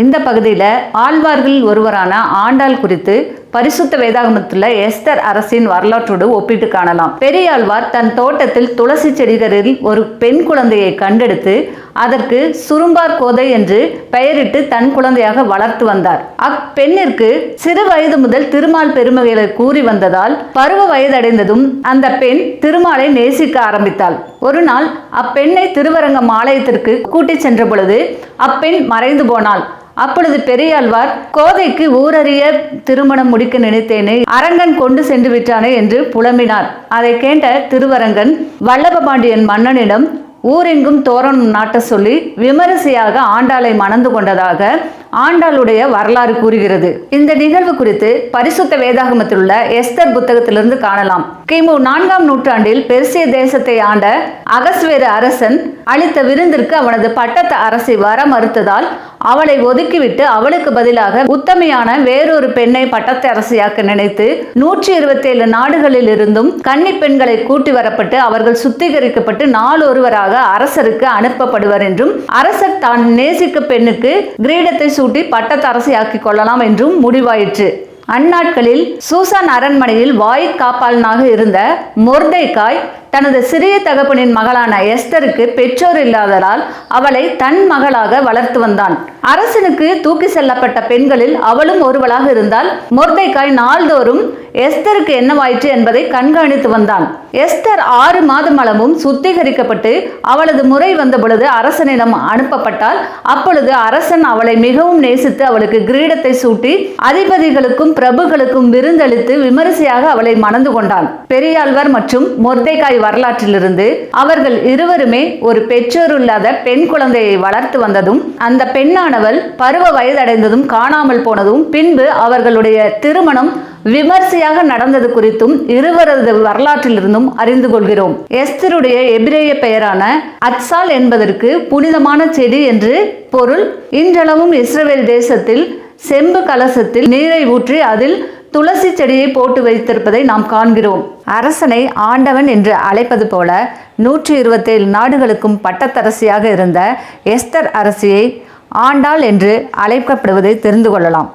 இந்த பகுதியில் ஆழ்வார்களில் ஒருவரான ஆண்டாள் குறித்து பரிசுத்த வேதாகமத்தில் எஸ்தர் அரசின் வரலாற்றோடு ஒப்பிட்டு காணலாம். பெரியாழ்வார் தன் தோட்டத்தில் துளசி செடிகளில் ஒரு பெண் குழந்தையை கண்டெடுத்து அதற்கு சுரும்பார் கோதை என்று பெயரிட்டு தன் குழந்தையாக வளர்த்து வந்தார். அப்பெண்ணிற்கு சிறு வயது முதல் திருமால் பெருமைகளை கூறி வந்ததால் பருவ வயதடைந்ததும் அந்த பெண் திருமாலை நேசிக்க ஆரம்பித்தாள். ஒரு நாள் அப்பெண்ணை திருவரங்கம் ஆலயத்திற்கு கூட்டிச் சென்ற பொழுது அப்பெண் மறைந்து போனாள். அப்பொழுது பெரியாழ்வார், கோதைக்கு ஊரறிய திருமணம் முடிக்க நினைத்தேனே, அரங்கன் கொண்டு சென்று விட்டானே என்று புலம்பினார். அதை கேட்ட திருவரங்கன் வல்லப பாண்டியன் மன்னனிடம் ஊரெங்கும் தோரணம் நாட்ட சொல்லி விமரிசையாக ஆண்டாளை மணந்து கொண்டதாக ஆண்டாளுடைய வரலாறு கூறுகிறது. இந்த நிகழ்வு குறித்து பரிசுத்த வேதாகமத்தில் உள்ள எஸ்தர் புத்தகத்திலிருந்து காணலாம். கிமு 4ஆம் நூற்றாண்டில் பெர்சிய தேசத்தை ஆண்ட அகஸ்வேரு அரசன் அளித்த விருந்திற்கு அவனது பட்டத்து அரசி வர மறுத்ததால் அவளை ஒதுக்கிவிட்டு அவளுக்கு பதிலாக உத்தமையான வேறொரு பெண்ணை பட்டத்து அரசியாக்க நினைத்து 127 நாடுகளில் இருந்தும் கன்னி பெண்களை கூட்டி வரப்பட்டு அவர்கள் சுத்திகரிக்கப்பட்டு நாளொருவராக அரசருக்கு அனுப்பப்படுவர் என்றும் அரசர் தான் நேசிக்க பெண்ணுக்கு கிரீடத்தை சூட்டி பட்டத்தரசியாக்கிக் கொள்ளலாம் என்றும் முடிவாயிற்று. அந்நாட்களில் சூசான் அரண்மனையில் வாய்க்காப்பாளனாக இருந்த மொர்தெகாய் தனது சிறிய தகப்பனின் மகளான எஸ்தருக்கு பெற்றோர் இல்லாததால் அவளை தன் மகளாக வளர்த்து வந்தான். அரசனுக்கு தூக்கி செல்லப்பட்ட பெண்களில் அவளும் ஒருவளாக இருந்தால் மொர்தெகாய் நாள்தோறும் எஸ்தருக்கு என்னவாயிற்று என்பதை கண்காணித்து வந்தான். எஸ்தர் 6 மாதம் அளவும் சுத்திகரிக்கப்பட்டு அவளது முறை வந்த பொழுது அரசனிடம் அனுப்பப்பட்டால் அப்பொழுது அரசன் அவளை மிகவும் நேசித்து அவளுக்கு கிரீடத்தை சூட்டி அதிபதிகளுக்கும் பிரபுகளுக்கும் விருந்தளித்து விமரிசையாக அவளை மணந்து கொண்டான். பெரியாழ்வார் மற்றும் மொர்தெகாய் வரலாற்றிலிருந்து அவர்கள் இருவருமே ஒரு பெற்றோரில்லாத பெண் குழந்தையை வளர்த்து வந்ததும் அந்த பெண்ணானவள் பருவ வயதடைந்ததும் காணாமல் போனதும் பின்பு அவர்களுடைய திருமணம் விமர்சையாக நடந்தது குறித்தும் இருவரது வரலாற்றிலிருந்தும் அறிந்து கொள்கிறோம். எஸ்தருடைய எபிரேய பெயரான அத்சால் என்பதற்கு புனிதமான செடி என்று பொருள். இன்றளவும் இஸ்ரவேல் தேசத்தில் செம்பு கலசத்தில் நீரை ஊற்றி அதில் துளசி செடியை போட்டு வைத்திருப்பதை நாம் காண்கிறோம். அரசனை ஆண்டவன் என்று அழைப்பது போல 127 நாடுகளுக்கும் பட்டத்தரசியாக இருந்த எஸ்தர் அரசியை ஆண்டாள் என்று அழைக்கப்படுவதை தெரிந்து கொள்ளலாம்.